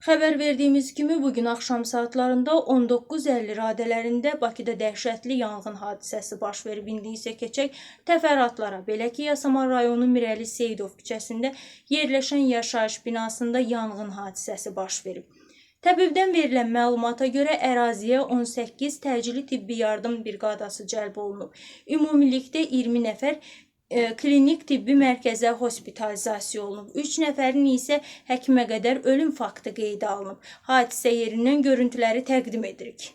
Xəbər verdiyimiz kimi bugün axşam saatlarında 19:50 radələrində Bakıda dəhşətli yanğın hadisəsi baş verib. İndi isə keçək təfərrüatlara. Belə ki, Yasamal rayonu Mirəli Seyidov küçəsində yerləşən yaşayış binasında yanğın hadisəsi baş verib. Təbibdən verilən məlumata görə əraziyə 18 təcili tibbi yardım briqadası cəlb olunub. Ümumilikdə 20 nəfər klinik tibbi mərkəzə hospitalizasiya olunub. 3 nəfərin isə həkimə qədər ölüm faktı qeydə alınıb. Hadisə yerindən görüntüləri təqdim edirik.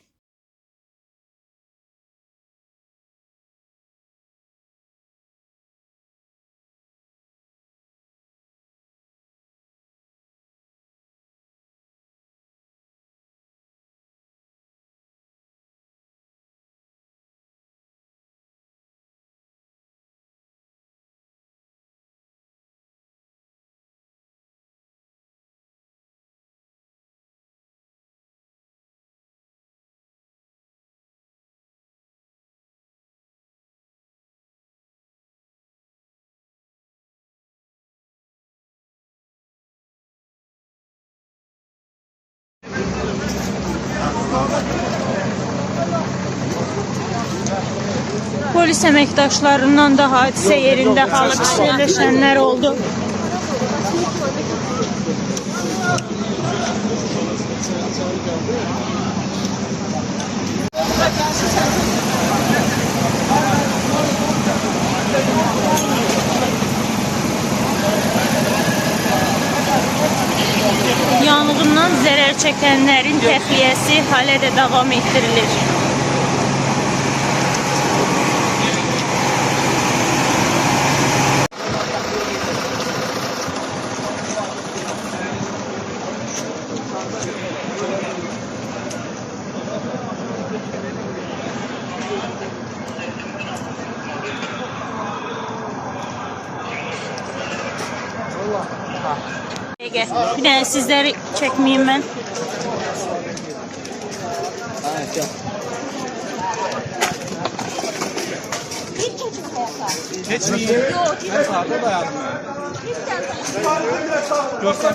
Polis əməkdaşlarından da hadisə yerində qalıb yerləşənlər oldu. Yanğından zərər çəkənlərin təxliyəsi hələ də davam etdirilir. Bir dənə sizləri çəkməyeyim mən. Geçmeyin. Ben sağda dayandım. Görsem